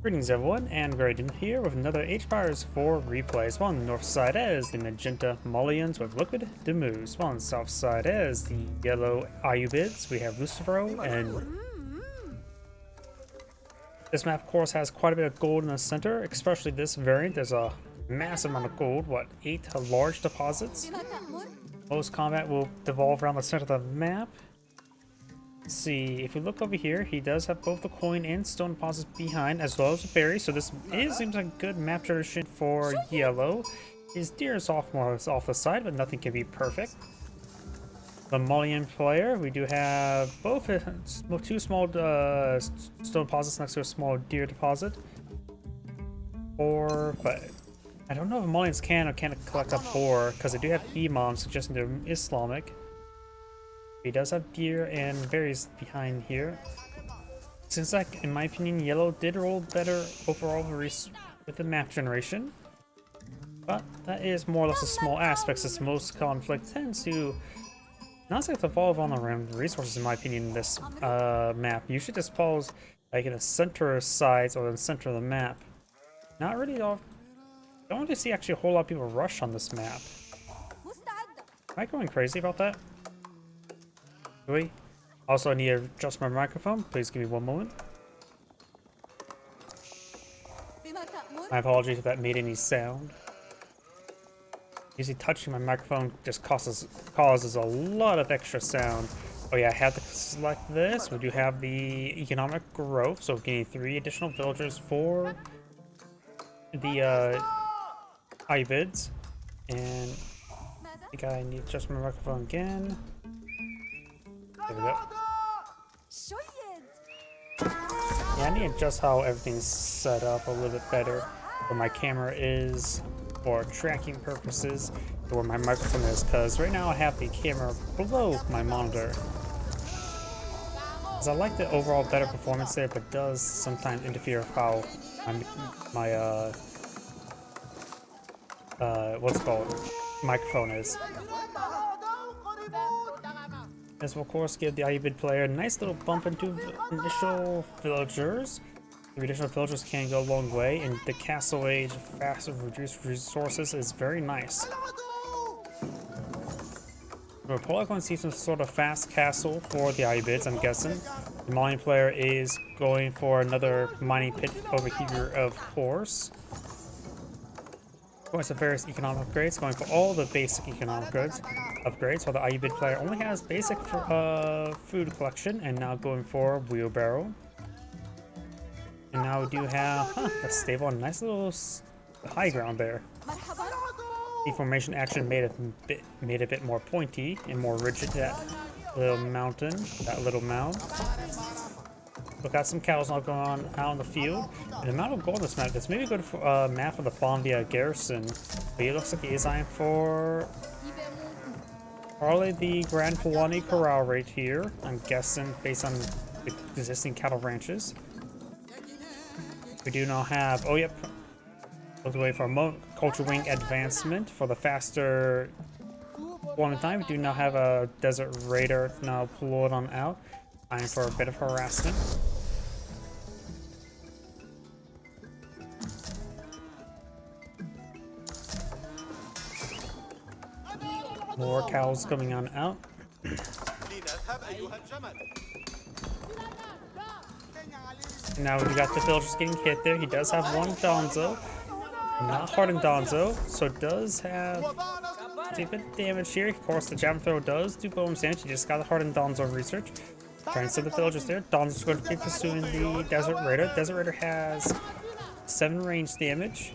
Greetings everyone, and Graydon here with another H-Powers 4 replay. Spawn on the north side as the magenta Malians with liquid DeMu. Spawn on the south side as the yellow Ayyubids. We have LucifroN, and this map of course has quite a bit of gold in the center, especially this variant. There's a massive amount of gold, 8 large deposits. Most combat will devolve around the center of the map. Let's see, if we look over here, he does have both the coin and stone deposits behind, as well as a berry, so this seems like a good map tradition for yellow. His deer is off the side, but nothing can be perfect. The Malian player, we do have both two small stone deposits next to a small deer deposit. But I don't know if Malians can or can't collect up ore, because they do have imams suggesting they're Islamic. He does have deer and berries behind here. Seems like, in my opinion, yellow did roll better overall with the map generation. But that is more or less a small aspect, since most conflict tends to not to evolve on the resources, in my opinion, in this map. Usually just falls like in the center sides or in the center of the map. Not really all. Don't really see actually a whole lot of people rush on this map. Am I going crazy about that? Also, I need to adjust my microphone. Please give me one moment. My apologies if that made any sound. Usually touching my microphone just causes a lot of extra sound. Oh yeah, I have to select this. We do have the economic growth, so we're getting 3 additional villagers for the Ayyubids. And I think I need to adjust my microphone again. There we go. Yeah, I need to adjust how everything's set up a little bit better. Where my camera is for tracking purposes, and where my microphone is, because right now I have the camera below my monitor. Because I like the overall better performance there, but does sometimes interfere with how my what's it called, microphone is. This will of course give the Ayyubid player a nice little bump into initial villagers. 3 additional villagers can go a long way, and the castle age faster reduced resources is very nice. We're probably going to see some sort of fast castle for the Ayyubids, I'm guessing. The mining player is going for another mining pit over here, of course. Going to various economic upgrades, going for all the basic economic goods upgrades, while the Ayyubid player only has basic food collection, and now going for wheelbarrow. And now we do have a stable, nice little high ground there. The formation action made it a bit more pointy and more rigid. That little mountain, that little mound. We've got some cows now going on out in the field. And the amount of gold in this map, this may be good for map of the Planvia garrison. But it looks like it is eyeing for probably the Grand Fulani Corral right here. I'm guessing based on the existing cattle ranches. We do now have, oh yep, look away for a culture wing advancement for the faster deployment time. We do now have a desert raider now pulled on out. Time for a bit of harassment. More cows coming on out. Now we got the villagers getting hit there. He does have one Donzo, not hardened Donzo, so does have a bit of damage here. Of course, the javelin throw does do bonus damage. He just got the hardened Donzo research. Trying to send the villagers there. Donzo's going to be pursuing the Desert Raider. Desert Raider has 7 range damage.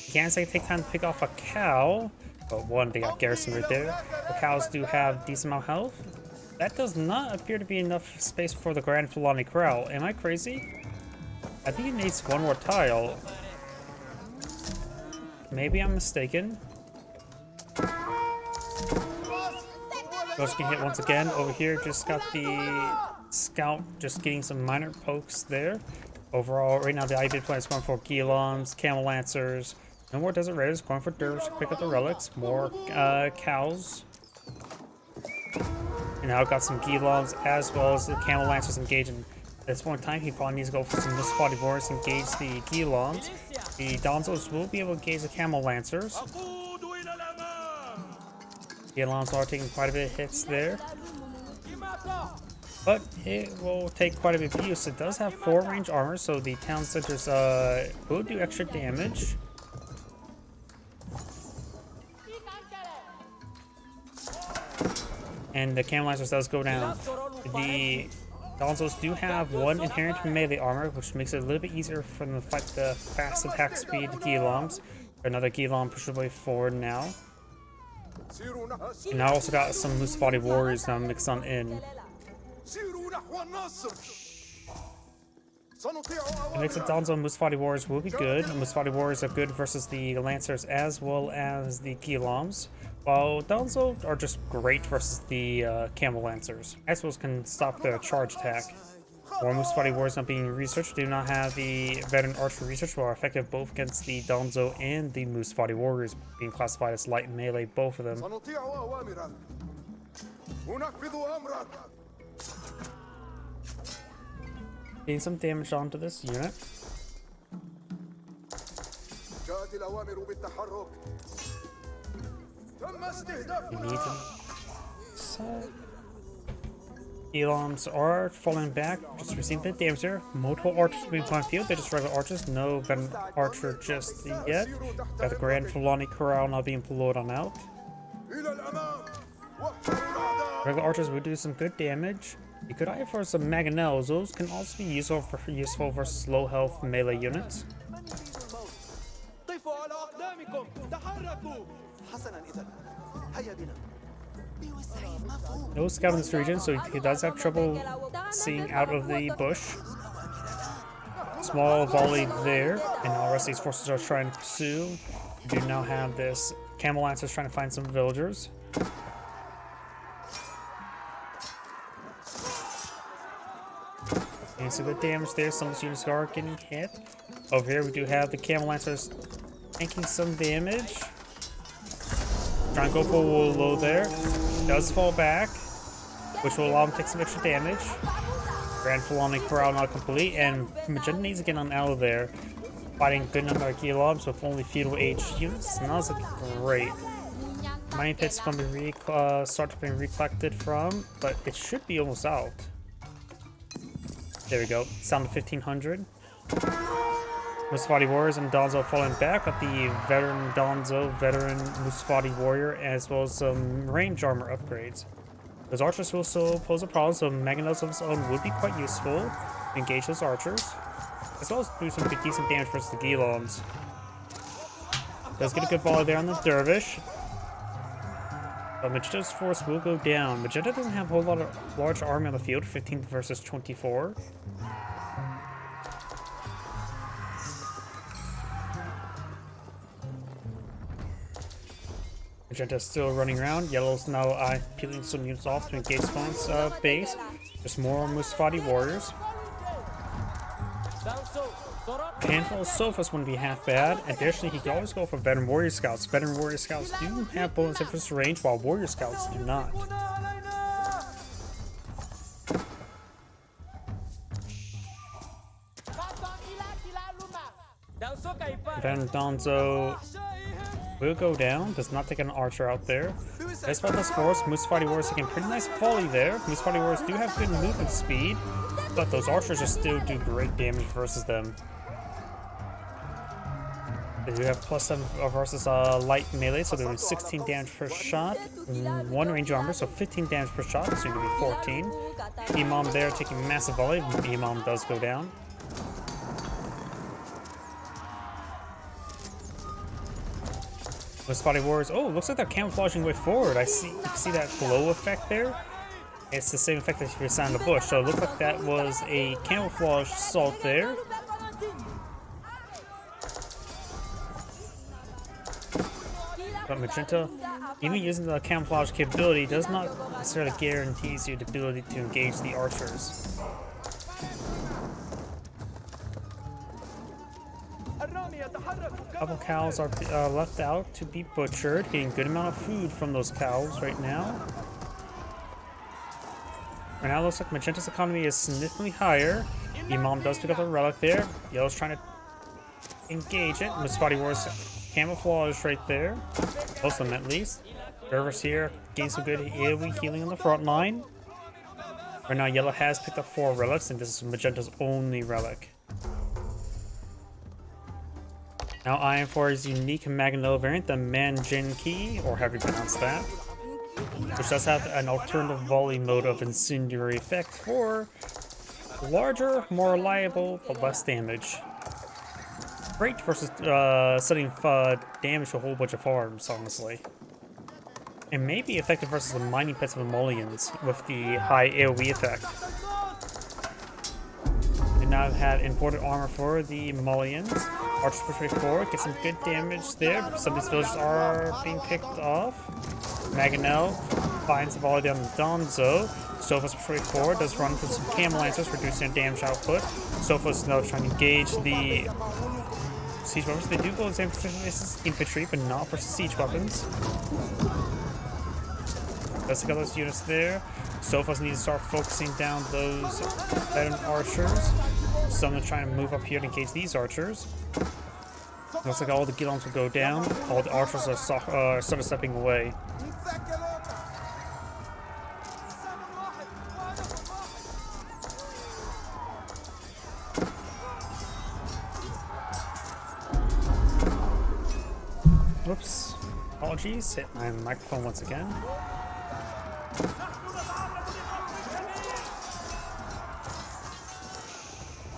You can't say take time to pick off a cow, but one, they got garrison right there. The cows do have decent amount of health. That does not appear to be enough space for the Grand Fulani Corral. Am I crazy? I think it needs one more tile. Maybe I'm mistaken. Ghost can hit once again. Over here, just got the scout just getting some minor pokes there. Overall, right now the Ayyubid player is going for Gilams, Camel Lancers, no more Desert Raiders, going for Dervish to pick up the relics, more cows. And now got some Gilons as well as the Camel Lancers engaging. At this point in time, he probably needs to go for some Musfati Warriors to engage the Gilons. The Donzos will be able to engage the Camel Lancers. Gilons are taking quite a bit of hits there. But it will take quite a bit of use. It does have 4 range armor, so the town centers will do extra damage. And the Camel Lancers does go down. The Donzos do have 1 inherent melee armor, which makes it a little bit easier for them to fight the fast attack speed Gilons. Another Gilon pushed away forward now. And now also got some Musfati Warriors now mixed on in. It makes it Donzo and Musfati Warriors will be good. Musfati Warriors are good versus the Lancers as well as the Gilons. While Donzo are just great versus the Camel Lancers. As well as can stop the charge attack. More Musfati Warriors not being researched, do not have the Veteran Archer research, while are effective both against the Donzo and the Musfati Warriors, being classified as light melee, both of them. Getting some damage onto this unit. We need to... Elons are falling back, just receiving a bit of damage there. Multiple archers being put on field, they're just regular archers, no veteran archer just yet. Got the Grand Fulani Corral now being pulled on out. Regular archers will do some good damage. You could eye for some mangonels, those can also be useful versus low health melee units. No scout in this region, so he does have trouble seeing out of the bush. Small volley there, and now the rest of these forces are trying to pursue. We do now have this Camel Lancers trying to find some villagers. And some good damage there, some of the units are getting hit. Over here we do have the Camel Lancers tanking some damage. Trying to go for a low there. Does fall back, which will allow him to take some extra damage. Grand Fulani Corral not complete, and Magenta needs to get on out of there. Fighting good number of Gilobs with only feudal age units. And that's great. Mining pits going to be start to be recollected from, but it should be almost out. There we go. It's down to 1500. Musfati Warriors and Donzo falling back with the veteran Donzo, veteran Musfati Warrior, as well as some range armor upgrades. Those archers will still pose a problem, so mangonels of its own would be quite useful to engage those archers, as well as do some decent damage versus the Gilons. Does get a good volley there on the Dervish. But Magenta's force will go down. Magenta doesn't have a whole lot of large army on the field, 15 versus 24. Magenta's still running around. Yellow's now peeling some units off to engage Spawn's base. There's more Musfati Warriors. A handful of Sofas wouldn't be half bad. Additionally, he can always go for Veteran Warrior Scouts. Veteran Warrior Scouts do have bonus infantry range, while Warrior Scouts do not. Veteran Donzo will go down, does not take an archer out there. Despite this force, Musfati Warriors taking a pretty nice volley there. Musfati Warriors do have good movement speed, but those archers just still do great damage versus them. They do have +7 versus light melee, so they're doing 16 damage per shot. 1 range armor, so 15 damage per shot, soon to be 14. Imam there taking massive volley. Imam does go down. Musfati Warriors. Oh, looks like they're camouflaging way forward. I see that glow effect there. It's the same effect that you saw in the bush. So it looked like that was a camouflage assault there. But Magenta, even using the camouflage capability, does not necessarily guarantee you the ability to engage the archers. A couple cows are left out to be butchered, getting a good amount of food from those cows right now. Right now, it looks like Magenta's economy is significantly higher. Imam does pick up a relic there. Yellow's trying to engage it. Musfati War's camouflage right there. Most of them, at least. Rivers here gain some good AoE healing on the front line. Right now, Yellow has picked up 4 relics, and this is Magenta's only relic. Now, eyeing for his unique Magneto variant, the Manjin Key, or however you pronounce that, which does have an alternative volley mode of incendiary effect for larger, more reliable, but less damage. Great versus setting damage to a whole bunch of farms, honestly. And may be effective versus the mining pits of the Malians with the high AoE effect. We now have imported armor for the Malians. Archers push way forward, get some good damage there. Some of these villagers are being picked off. Maganel finds the volley down the Donzo. Sofa's push way forward, does run into some Cam Lancers, reducing their damage output. Sofa's now trying to engage the siege weapons. They do go as infantry, but not for siege weapons. Let's take out those units there. Sofa's need to start focusing down those veteran archers. Some are trying to move up here to engage these archers. Looks like all the Gilons will go down. All the archers are sort of stepping away. Whoops. Apologies. Hit my microphone once again.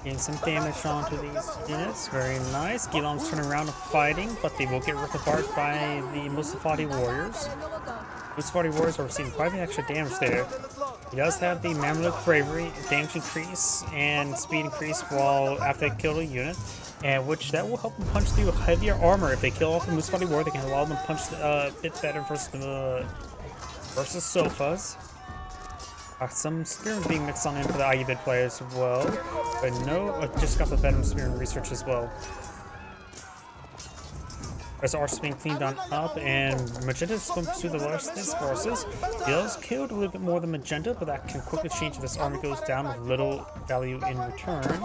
Getting some damage onto these units. Very nice. Gilon's turning around and fighting, but they will get ripped apart by the Musafati warriors. Musafati warriors are receiving quite the extra damage there. He does have the Mamluk bravery, damage increase, and speed increase while after they kill a unit, and which that will help them punch through heavier armor. If they kill off the Musafati warrior, they can allow them to punch a bit better versus Sofas. Some Spearmen being mixed on in for the Ayyubid players as well. But no, just got the veteran Spearmen research as well. There's archers being cleaned on up, and Magenta's going to pursue the rest of his forces. Gil's killed a little bit more than Magenta, but that can quickly change if this army goes down with little value in return.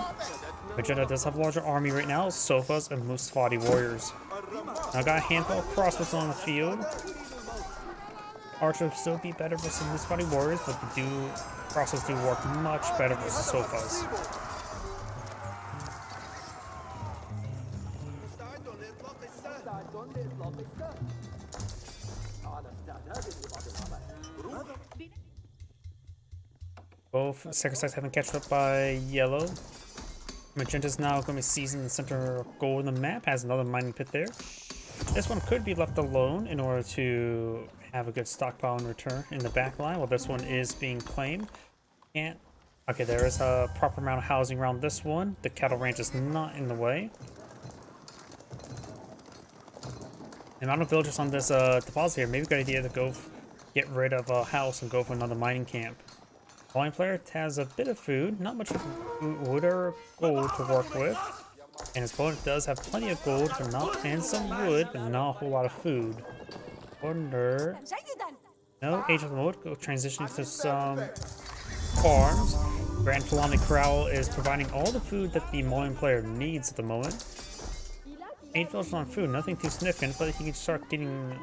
Magenta does have a larger army right now, Sofas and Musafati warriors. Now got a handful of crossbows on the field. Archers still be better versus Musafati warriors, but crossbows do work much better versus Sofas. Both second sites have been catched up by Yellow. Magenta's now going to be seizing the center goal in the map, has another mining pit there. This one could be left alone in order to have a good stockpile in return in the back line, while this one is being claimed. And okay, there is a proper amount of housing around this one. The cattle ranch is not in the way. The amount of villagers on this deposit here, maybe a good idea to go get rid of a house and go for another mining camp. The line player has a bit of food, not much wood or gold to work with. And his opponent does have plenty of gold, and some wood, but not a whole lot of food. Wonder. No, Age of the Mode, go transition to some farms. Grand Fulani Corral is providing all the food that the Malian player needs at the moment. 8 villagers on food, nothing too significant, but he can start getting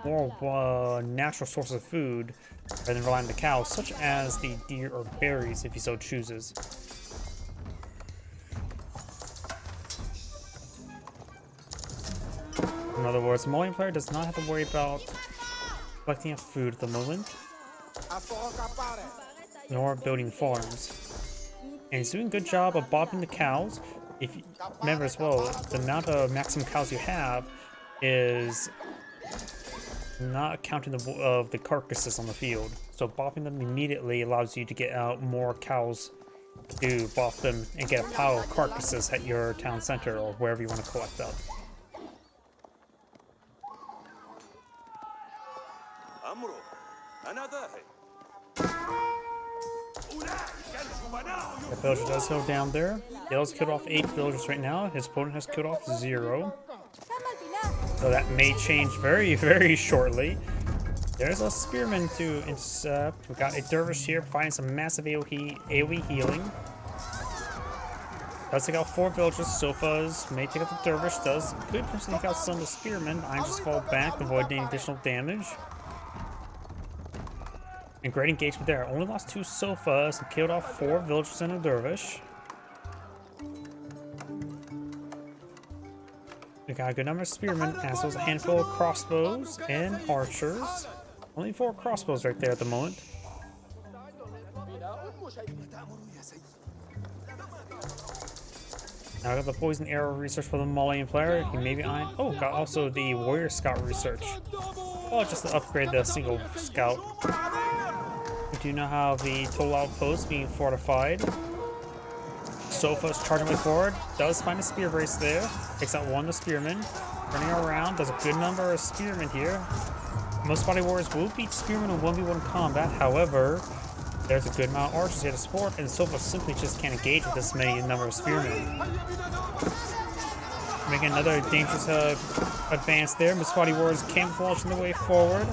more natural sources of food rather than relying on the cows, such as the deer or berries if he so chooses. In other words, the Malian player does not have to worry about collecting food at the moment, nor building farms. And he's doing a good job of bobbing the cows. If you remember as well, the amount of maximum cows you have is not counting the carcasses on the field. So bopping them immediately allows you to get out more cows to bop them and get a pile of carcasses at your town center or wherever you want to collect up. The villager does go down there. Dale's killed off 8 villagers right now. His opponent has killed off 0. So that may change very, very shortly. There's a spearman to intercept. We got a dervish here providing some massive AoE healing. Does take out 4 villagers. Sofas may take out the dervish. Could potentially take out some of the spearmen. I just fall back, avoid any additional damage. And great engagement there. Only lost 2 sofas and killed off 4 villagers and a dervish. We got a good number of spearmen, as well as a handful of crossbows and archers. Only 4 crossbows right there at the moment. Now I got the poison arrow research for the Malian player. He may be on. Oh, got also the warrior scout research. Oh, just to upgrade the single scout. We do now have the total outpost being fortified. Sofa's charging way forward. Does find a spear brace there. Takes out 1 of the spearmen. Running around. Does a good number of spearmen here. Most body warriors will beat spearmen in 1v1 combat. However, there's a good amount of archers here to support, and Sofa simply just can't engage with this many number of spearmen. Making another dangerous advance there. Most body warriors camouflaging the way forward.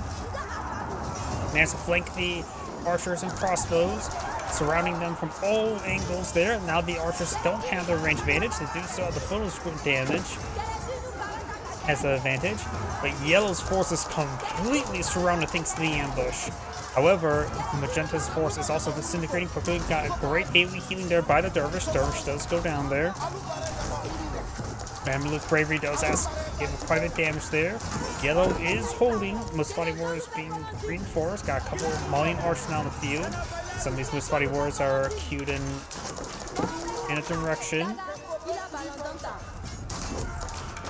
Managed to flank the archers and crossbows, surrounding them from all angles there. Now the archers don't have their range advantage. They do still have the bonus damage as an advantage, but Yellow's forces completely surrounded thanks to the ambush. However, Magenta's force is also disintegrating quickly. Got a great AoE healing there by the Dervish. Dervish does go down there. Mameluke Bravery does give quite a bit of damage there. Yellow is holding. Mustafati Warriors being reinforced. Got a couple of Malian archers now on the field. Some of these Mustafati Warriors are queued in a direction.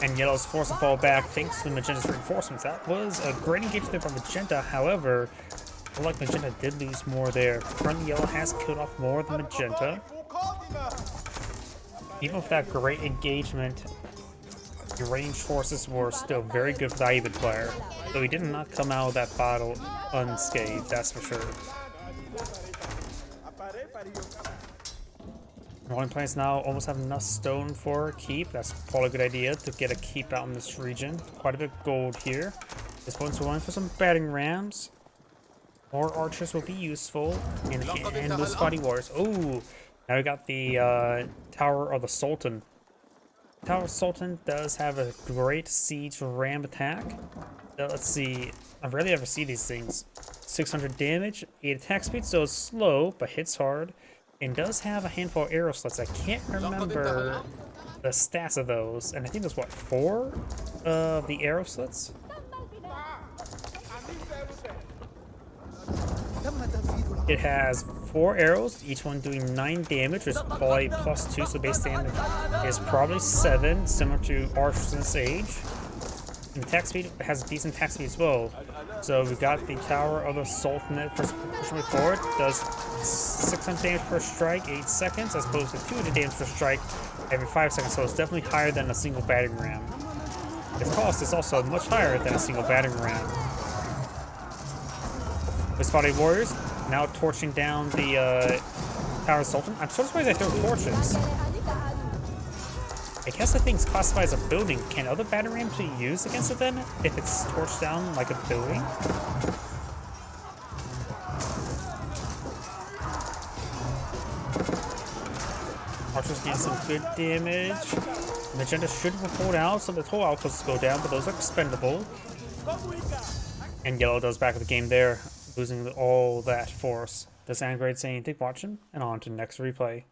And Yellow's forced to fall back thanks to Magenta's reinforcements. That was a great engagement there from Magenta. However, I feel like Magenta did lose more there. Currently, Yellow has killed off more than Magenta. Even with that great engagement, your ranged forces were still very good for the Ayyubid player. So he did not come out of that battle unscathed, that's for sure. Rolling plants now almost have enough stone for a keep. That's probably a good idea to get a keep out in this region. Quite a bit of gold here. This one's going for some batting rams. More archers will be useful. And those fighty warriors. Oh, now we got the Tower of the Sultan. Tower of the Sultan does have a great siege ram attack. Let's see. I rarely ever see these things. 600 damage, 8 attack speed, so it's slow, but hits hard. And does have a handful of arrow slits. I can't remember the stats of those. And I think there's, what, 4 of the arrow slits? It has 4 arrows, each one doing 9 damage, which is probably +2, so base damage is probably 7, similar to Archers in this age. And attack speed has a decent attack speed as well. So we got the Tower of the Sultanate first pushing forward. Does 600 damage per strike, 8 seconds, as opposed to 200 damage per strike every 5 seconds. So it's definitely higher than a single battering ram. Its cost is also much higher than a single battering ram. Mustafati Warriors now torching down the Tower of the Sultan. I'm so surprised they throw torches. I guess that thing's classified as a building. Can other battering rams be used against it then, if it's torched down like a building? Archers getting some good damage. Magenta should hold out, so the total outposts go down, but those are expendable. And Yellow does back of the game there, losing all that force. This is Great saying, thank you for watching, and on to the next replay.